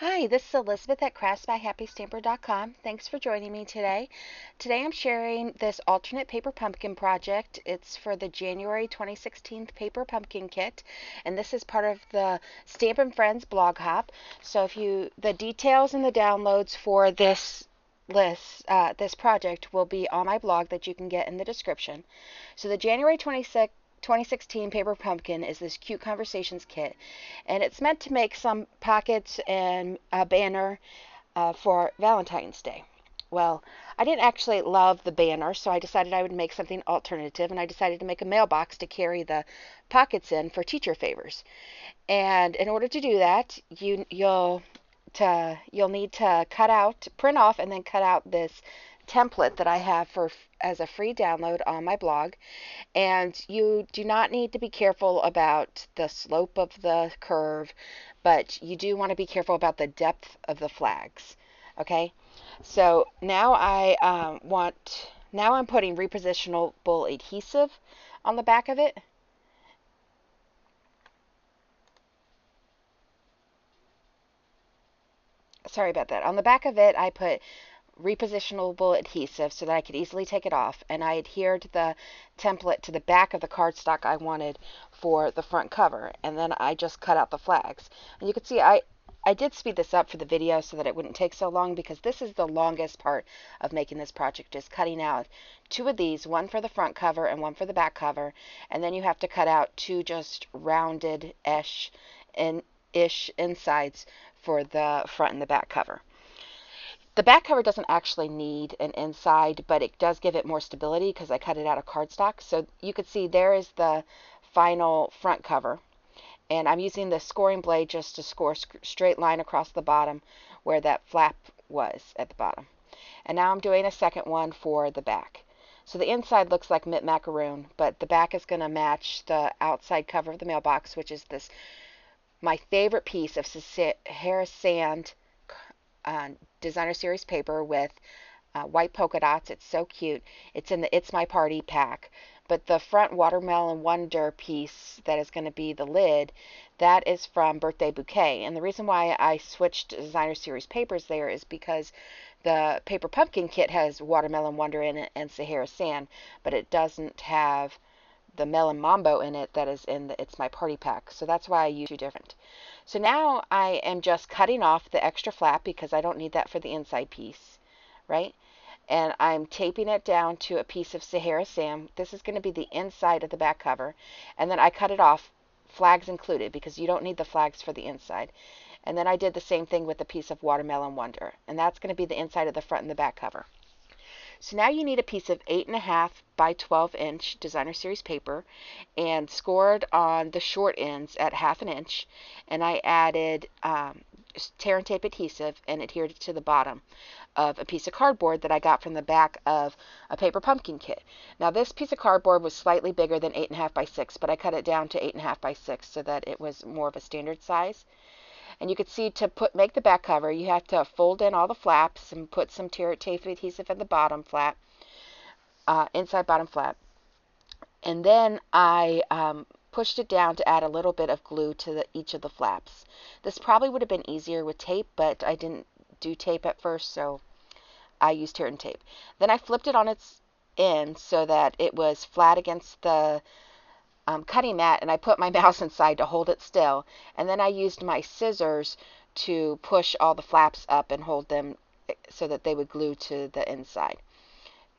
Hi, this is Elizabeth at craftsbyhappystamper.com. Thanks for joining me today. Today I'm sharing this alternate paper pumpkin project. It's for the January 2016 paper pumpkin kit, and this is part of the Stampin' Friends blog hop. So the details and the downloads for this project will be on my blog that you can get in the description. So the January 2016 paper pumpkin is this cute conversations kit, and it's meant to make some pockets and a banner for Valentine's Day. Well, I didn't actually love the banner, so I decided I would make something alternative, and I decided to make a mailbox to carry the pockets in for teacher favors. And in order to do that, you'll need to print off, and then cut out this template that I have as a free download on my blog. And you do not need to be careful about the slope of the curve, but you do want to be careful about the depth of the flags. Okay, so now I'm putting repositionable adhesive on the back of it. Sorry about that. On the back of it, I put repositionable adhesive so that I could easily take it off, and I adhered the template to the back of the cardstock I wanted for the front cover, and then I just cut out the flags. And you can see I did speed this up for the video so that it wouldn't take so long, because this is the longest part of making this project, is cutting out two of these, one for the front cover and one for the back cover, and then you have to cut out two just rounded-ish insides for the front and the back cover. The back cover doesn't actually need an inside, but it does give it more stability because I cut it out of cardstock. So you could see there is the final front cover, and I'm using the scoring blade just to score a straight line across the bottom where that flap was at the bottom. And now I'm doing a second one for the back. So the inside looks like mint macaroon, but the back is going to match the outside cover of the mailbox, which is this my favorite piece of Sahara Sand designer series paper with white polka dots. It's so cute. It's in the It's My Party pack. But the front Watermelon Wonder piece that is going to be the lid, that is from Birthday Bouquet. And the reason why I switched designer series papers there is because the paper pumpkin kit has Watermelon Wonder in it and Sahara Sand, but it doesn't have the Melon Mambo in it that is in the It's My Party pack. So that's why I use two different. So now I am just cutting off the extra flap because I don't need that for the inside piece, right? And I'm taping it down to a piece of Sahara Sand. This is going to be the inside of the back cover. And then I cut it off, flags included, because you don't need the flags for the inside. And then I did the same thing with a piece of Watermelon Wonder. And that's going to be the inside of the front and the back cover. So now you need a piece of 8.5 by 12 inch designer series paper, and scored on the short ends at 1/2 inch. And I added tear and tape adhesive and adhered it to the bottom of a piece of cardboard that I got from the back of a paper pumpkin kit. Now this piece of cardboard was slightly bigger than 8.5 by 6, but I cut it down to 8.5 by 6 so that it was more of a standard size. And you can see to make the back cover, you have to fold in all the flaps and put some tear tape adhesive at the bottom flap, inside bottom flap. And then I pushed it down to add a little bit of glue to each of the flaps. This probably would have been easier with tape, but I didn't do tape at first, so I used tear and tape. Then I flipped it on its end so that it was flat against the cutting mat, and I put my mouse inside to hold it still, and then I used my scissors to push all the flaps up and hold them so that they would glue to the inside.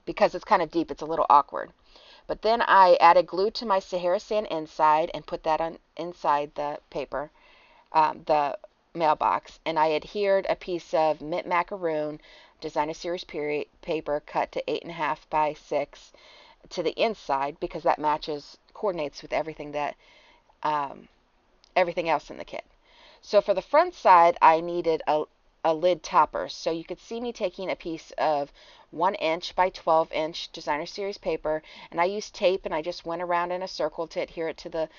Because it's kind of deep, it's a little awkward. But then I added glue to my Sahara Sand inside and put that on inside the paper, the mailbox, and I adhered a piece of mint macaroon designer series paper cut to 8.5 by 6 to the inside, because that coordinates with everything else in the kit. So for the front side, I needed a lid topper. So you could see me taking a piece of 1 inch by 12 inch designer series paper, and I used tape, and I just went around in a circle to adhere it to the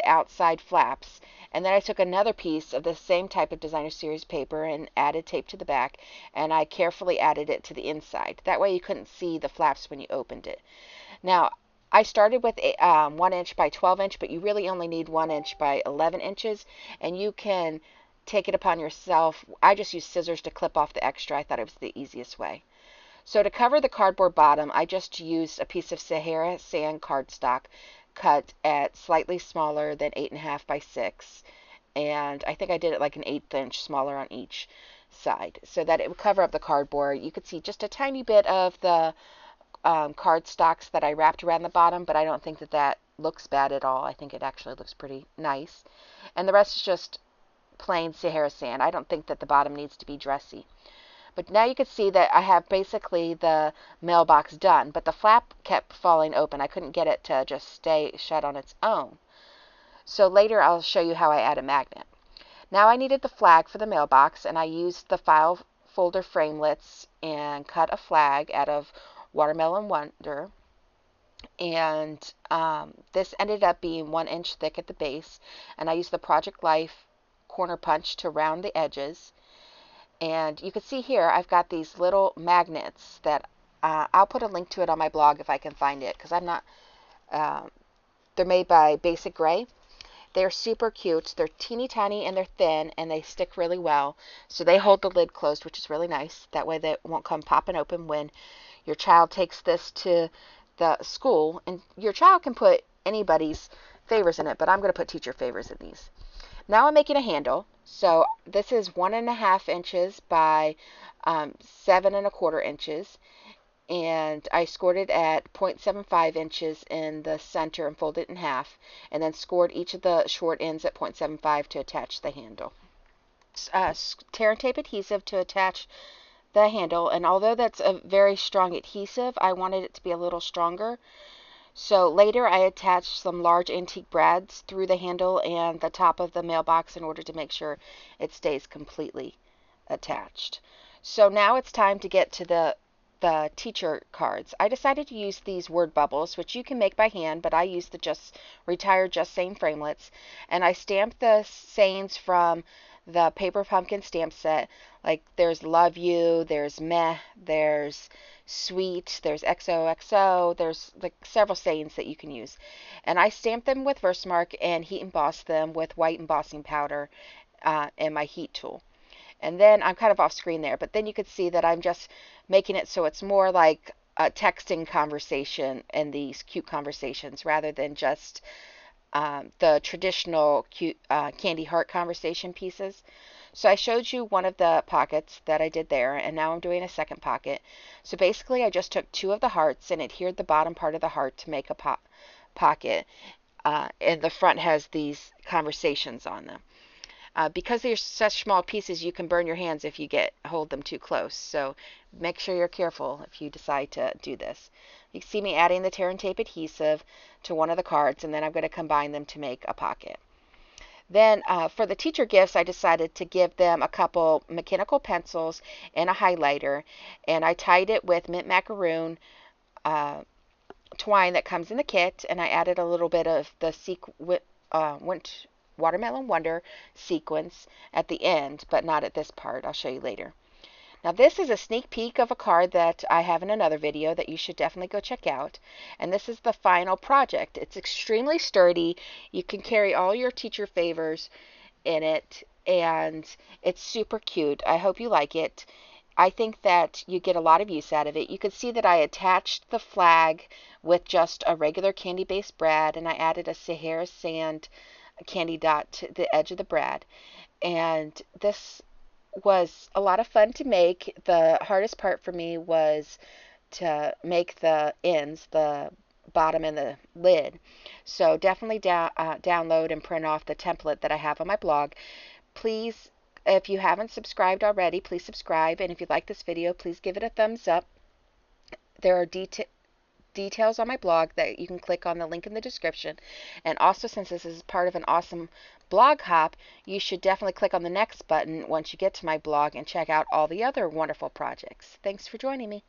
outside flaps. And then I took another piece of the same type of designer series paper and added tape to the back, and I carefully added it to the inside. That way you couldn't see the flaps when you opened it. Now, I started with 1 inch by 12 inch, but you really only need 1 inch by 11 inches, and you can take it upon yourself. I just used scissors to clip off the extra. I thought it was the easiest way. So to cover the cardboard bottom, I just used a piece of Sahara sand cardstock cut at slightly smaller than 8.5 by 6. And I think I did it like an 1/8 inch smaller on each side so that it would cover up the cardboard. You could see just a tiny bit of the cardstocks that I wrapped around the bottom, but I don't think that that looks bad at all. I think it actually looks pretty nice. And the rest is just plain Sahara sand. I don't think that the bottom needs to be dressy. But now you can see that I have basically the mailbox done, but the flap kept falling open. I couldn't get it to just stay shut on its own. So later I'll show you how I add a magnet. Now I needed the flag for the mailbox, and I used the file folder framelits and cut a flag out of Watermelon Wonder. And this ended up being 1 inch thick at the base, and I used the Project Life corner punch to round the edges. And you can see here I've got these little magnets that I'll put a link to it on my blog if I can find it, because I'm not they're made by Basic Gray. They're super cute. They're teeny tiny and they're thin, and they stick really well, so they hold the lid closed, which is really nice. That way they won't come popping open when your child takes this to the school. And your child can put anybody's favors in it, but I'm going to put teacher favors in these. Now I'm making a handle. So this is 1.5 inches by 7.25 inches, and I scored it at 0.75 inches in the center and folded it in half, and then scored each of the short ends at 0.75 to attach the handle. Tear and tape adhesive to attach the handle, and although that's a very strong adhesive, I wanted it to be a little stronger. So later I attached some large antique brads through the handle and the top of the mailbox in order to make sure it stays completely attached. So now it's time to get to the teacher cards. I decided to use these word bubbles, which you can make by hand, but I used the retired Just Saying framelits, and I stamped the sayings from the Paper Pumpkin stamp set. Like there's love you, there's meh, there's sweet, there's XOXO, there's like several sayings that you can use. And I stamped them with Versamark and heat embossed them with white embossing powder and my heat tool. And then I'm kind of off screen there, but then you could see that I'm just making it so it's more like a texting conversation in these cute conversations rather than just the traditional cute candy heart conversation pieces. So I showed you one of the pockets that I did there, and now I'm doing a second pocket. So basically I just took 2 of the hearts and adhered the bottom part of the heart to make a pocket, and the front has these conversations on them. Because they're such small pieces, you can burn your hands if you hold them too close. So make sure you're careful if you decide to do this. You can see me adding the tear and tape adhesive to one of the cards, and then I'm going to combine them to make a pocket. Then for the teacher gifts, I decided to give them a couple mechanical pencils and a highlighter, and I tied it with mint macaroon twine that comes in the kit, and I added a little bit of the Watermelon Wonder sequence at the end, but not at this part. I'll show you later. Now this is a sneak peek of a card that I have in another video that you should definitely go check out. And this is the final project. It's extremely sturdy. You can carry all your teacher favors in it, and it's super cute. I hope you like it. I think that you get a lot of use out of it. You can see that I attached the flag with just a regular candy-based brad, and I added a Sahara sand candy dot to the edge of the brad. And this was a lot of fun to make. The hardest part for me was to make the ends, the bottom and the lid. So definitely download and print off the template that I have on my blog. Please, if you haven't subscribed already, please subscribe. And if you like this video, please give it a thumbs up. There are details on my blog that you can click on the link in the description. And also, since this is part of an awesome blog hop, you should definitely click on the next button once you get to my blog and check out all the other wonderful projects. Thanks for joining me.